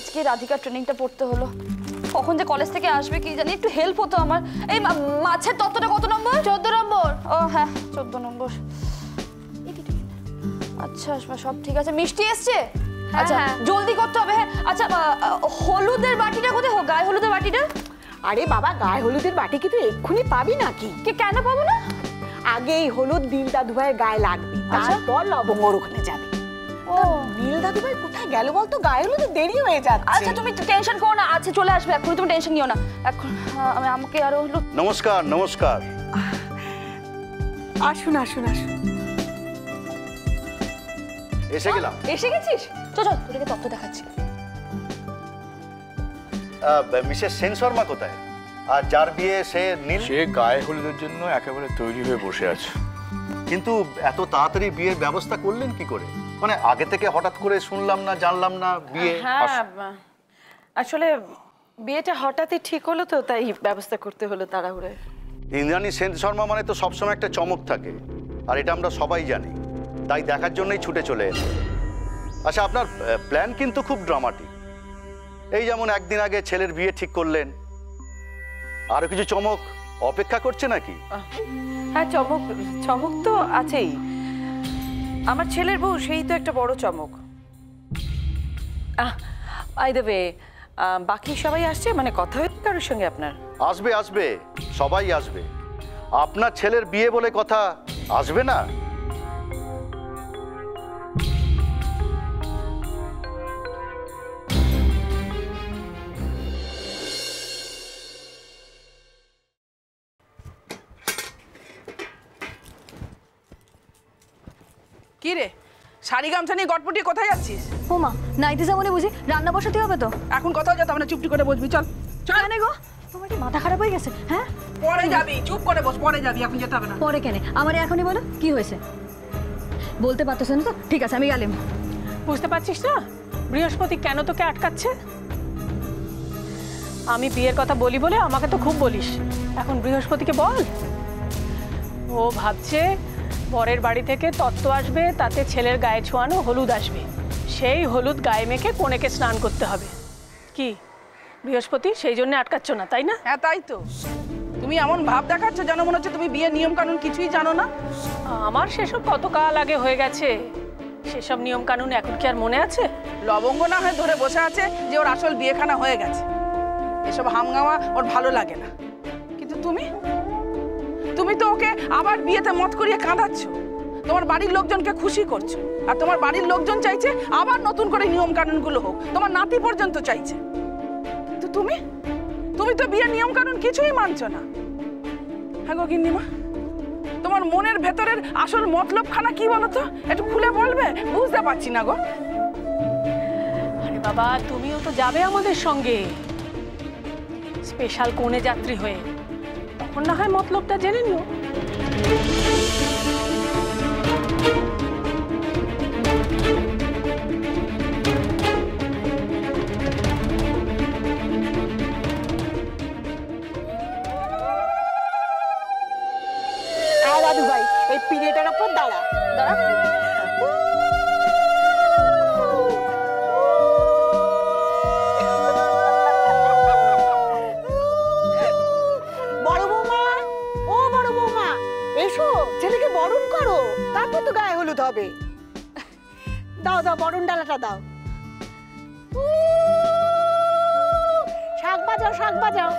আজকে রাধিকা ট্রেনিংটা পড়তে হলো। কখন যে কলেজ থেকে আসবে কি জানি, একটু হেল্প হতো আমার। এই মাছের তত্ত্বটা কত নম্বর? 14 নম্বর। ও হ্যাঁ 14 নম্বর। আচ্ছা সব ঠিক আছে। মিষ্টি এসছে? আচ্ছা জলদি করতে হবে। হ্যাঁ আচ্ছা হলুদের বাটিটা কোথায়? গায়ে হলুদের বাটিটা? আরে বাবা, গায়ে হলুদের বাটি কি তুই এক্ষুনি পাবি নাকি? কেন পাবো না? আগে এই হলুদ নীল দাদুভাইয়ের গায়ে লাগবে, তারপর লবঙ্গর ওখানে যাবে। ও নীল দাদুভাই কোথায় গেল বলতো? গায়ে হলুদে দেরি হয়ে যাচ্ছে। আচ্ছা তুমি টেনশন করো না, আচ্ছা চলে আসবে এখন, তুমি টেনশন নিও না। এখন আমি আমাকে আরো হলুদ। নমস্কার নমস্কার। আসুন আসুন আসুন। এসে গেলাম। এসে গেছিস? চল তোকে তত্ত্ব দেখাচ্ছি। মিসেস সেন শর্মা কোথায়? আর যার বিয়ে সে নীল? সে গায়ে হলুদের জন্য একেবারে তৈরি হয়ে বসে আছে। কিন্তু এত তাড়াতাড়ি বিয়ের ব্যবস্থা করলেন কি করে? মানে আগে থেকে হঠাৎ করে শুনলাম না, জানলাম না বিয়ে। হ্যাঁ আসলে বিয়েটা হঠাৎই ঠিক হলো তো, তাই ব্যবস্থা করতে হলো তাড়াহুড়ো। ইন্দ্রাণী সেন শর্মা মানে তো সবসময় একটা চমক থাকে, আর এটা আমরা সবাই জানি, তাই দেখার জন্যই ছুটে চলে এসে। আচ্ছা আপনার প্ল্যান কিন্তু খুব ড্রামাটিক। এই যেমন একদিন আগে ছেলের বিয়ে ঠিক করলেন, আরো কিছু চমক অপেক্ষা করছে নাকি? হ্যাঁ চমক তো আছেই। আমার ছেলের বউ সেই তো একটা বড় চমক। বাই দ্য ওয়ে, বাকি সবাই আসছে? মানে কথা হয়েছে কারোর সঙ্গে আপনার? আসবে আসবে, সবাই আসবে। আপনার ছেলের বিয়ে বলে কথা, আসবে না? কি রে, শাড়ি গামছা নিয়ে গটপটি কোথায় যাচ্ছিস? ও মা, নাইতে যাবো বুঝি? রান্না বসাতে হবে তো। এখন কোথাও যেতে হবে না, চুপটি করে বসবি। চল চল। কেন গো, তোমার কি মাথা খারাপ হয়ে গেছে? হ্যাঁ পরে যাবি, চুপ করে বস, পরে যাবি, এখন যেতে হবে না। পরে কেন? আমারে এখনই বলো কি হয়েছে। বলতে পারতেছ না তো? ঠিক আছে আমি গেলাম। বুঝতে পারছিস না বৃহস্পতি কেন তোকে আটকাচ্ছে? আমি বিয়ের কথা বলি বলে আমাকে তো খুব বলিস, এখন বৃহস্পতিকে বল। ও ভাবছে বরের বাড়ি থেকে তত্ত্ব আসবে, তাতে ছেলের গায়ে ছোঁয়ানো হলুদ আসবে, সেই হলুদ গায়ে মেখে কনেকে স্নান করতে হবে। কি বৃহস্পতি সেই জন্য আটকাচ্ছ না, তাই না? হ্যাঁ তাই তো। তুমি এমন ভাব দেখাচ্ছ যেন মনে হচ্ছে তুমি বিয়ের নিয়ম কানুন কিছুই জানো না। আমার সেসব কতকাল আগে হয়ে গেছে, সেসব নিয়ম কানুন এখন কি আর মনে আছে? লবঙ্গ না হয়ে ধরে বসে আছে যে ওর আসল বিয়েখানা হয়ে গেছে। এসব হামগামা ওর ভালো লাগে না। কিন্তু তুমি তো ওকে আবার বিয়েতে মত করিয়ে কাঁদাচ্ছ, তোমার বাড়ির লোকজনকে খুশি করছো, আর তোমার বাড়ির লোকজন চাইছে আবার নতুন করে নিয়ম কানুনগুলো হোক, তোমার নাতি পর্যন্ত চাইছে। কিন্তু তুমি তো বিয়ের নিয়ম কানুন কিছুই মানছো না। হ্যাঁ গো গিন্নিমা, তোমার মনের ভেতরের আসল মতলবখানা কি বলো তো? একটু খুলে বলবে, বুঝতে পারছি না গো। আরে বাবা, তুমিও তো যাবে আমাদের সঙ্গে স্পেশাল কনে যাত্রী হয়ে, তখন না হয় মতলবটা জেনে নিও। দাদুভাই এই পিড়েটার উপর দাঁড়া দাঁড়া। বড় বৌমা, ও বড় বৌমা এসো, ছেলেকে বরণ করো, তারপর তো গায়ে হলুদ হবে। দাও দাও, বরণ ডালাটা দাও। শাক বাজাও, শাক বাজাও।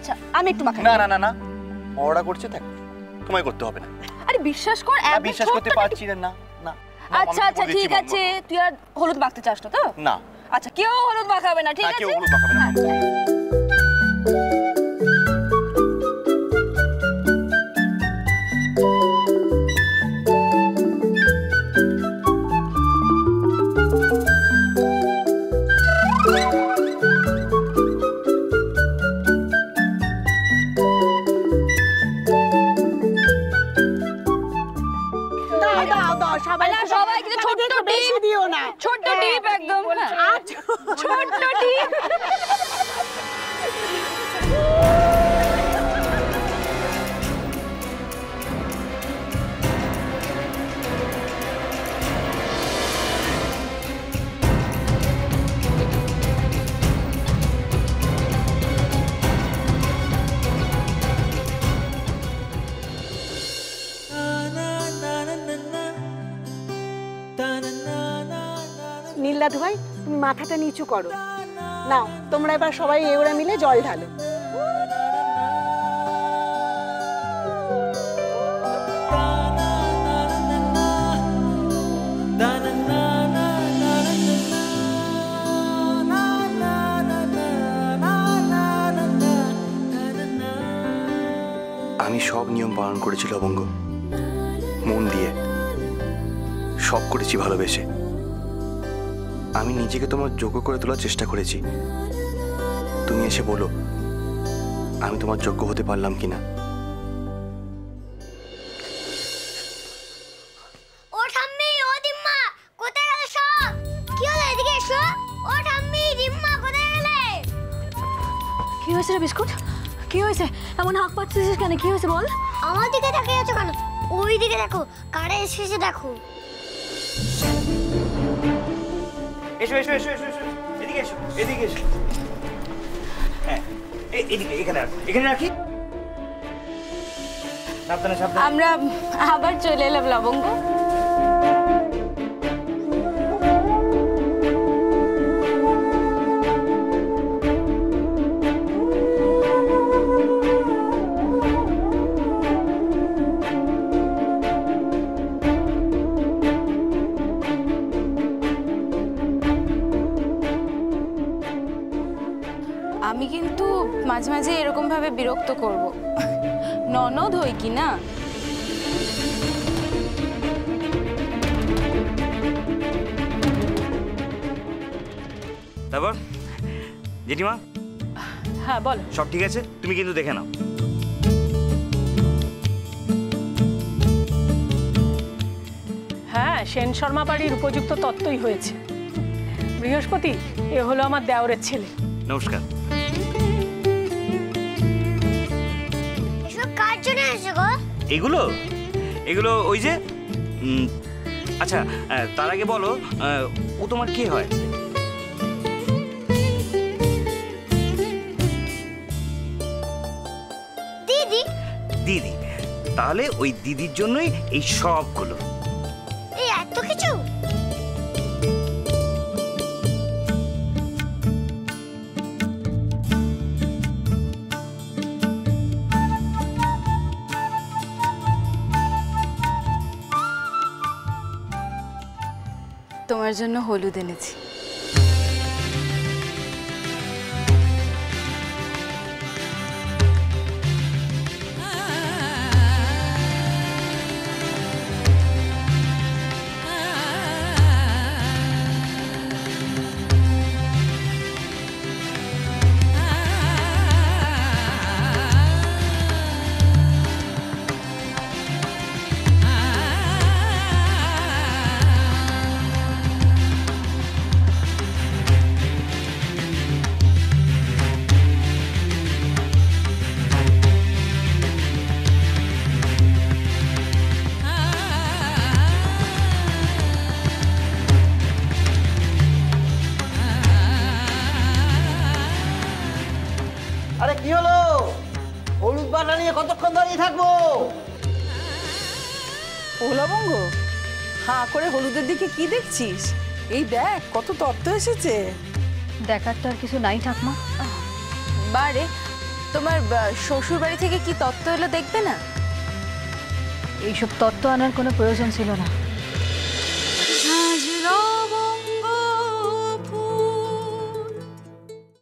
আচ্ছা আমি একটু মাখাই। না না না না, বড়রা করছে দেখ, তোমায় করতে হবে না। আরে বিশ্বাস কর, না, একদম বিশ্বাস করতে ছোট্ট পারছি না। না না। আচ্ছা আচ্ছা ঠিক আছে, তুই আর হলুদ মাখতে চাস না তো? না। আচ্ছা কেউ হলুদ মাখাবে না, ঠিক হ্যাঁ, আছে? কেউ হলুদ মাখাবে না। দাও দাও দাও সবাই না, সবাই কিন্তু ছোট্ট বেশি টিপ দিও না। ছোট্ট টিপ একদম, হ্যাঁ। আচ্ছা। ছোট্ট টিপ। নীল দাদু ভাই, তুমি মাথাটা নিচু করো। নাও তোমরা এবার সবাই এওরা মিলে জল ঢালো। আমি সব নিয়ম পালন করেছি লবঙ্গ, মন দিয়ে সব করেছি ভালোবেসে। আমি নিজেকে তোমার যোগ্য করে তোলার চেষ্টা করেছি। তুমি এসে বলো আমি তোমার যোগ্য হতে পারলাম কিনা। ও ঠাম্মি, ও দিম্মা, কোথায় গেলে সব? কি হলো, এদিকে এসো। ও ঠাম্মি, দিম্মা, কোথায় গেলে? কি হয়েছে রে বিস্কুট? কি হয়েছে? এমন হাঁক পাচ্ছিস কেন? কি হয়েছে বল? আমার দিকে তাকিয়ে আছো কেন? ওই দিকে দেখো, কারা এসেছে দেখো। এসো এসো এসো এসো এসো, এদিকে এসো, এদিকে এসো। হ্যাঁ, এদিকে, এখানে রাখো, এখানে রাখি। সাবধানে সাবধানে। আমরা আবার চলে এলাম লবঙ্গ। আমি কিন্তু মাঝে মাঝে এরকম ভাবে বিরক্ত করব, ননদ হই কি না। তারপর জেঠিমা, হ্যাঁ বল। সব ঠিক আছে? তুমি কিন্তু দেখে নাও। হ্যাঁ, সেন শর্মা বাড়ির উপযুক্ত তত্ত্বই হয়েছে। বৃহস্পতি, এ হলো আমার দেওরের ছেলে। নমস্কার। এসব কার জন্য এসেছো গো? এগুলো এগুলো ওই যে আচ্ছা, তার আগে বলো, ও তোমার কে হয়? দিদি। দিদি? তাহলে ওই দিদির জন্যই এই সবগুলো। এই এত কিছু? তোমার জন্য হলুদ এনেছি। আরে কি হলো? হলুদ বাটা নিয়ে কতক্ষণ দাঁড়িয়ে থাকবো? ও লবঙ্গ, হাঁ করে হলুদের দিকে কি দেখছিস? এই দেখ কত তত্ত্ব এসেছে। দেখার তো আর কিছু নাই ঠাকমা। বারে তোমার শ্বশুর বাড়ি থেকে কি তত্ত্ব এলো দেখবে না? এইসব তত্ত্ব আনার কোনো প্রয়োজন ছিল না।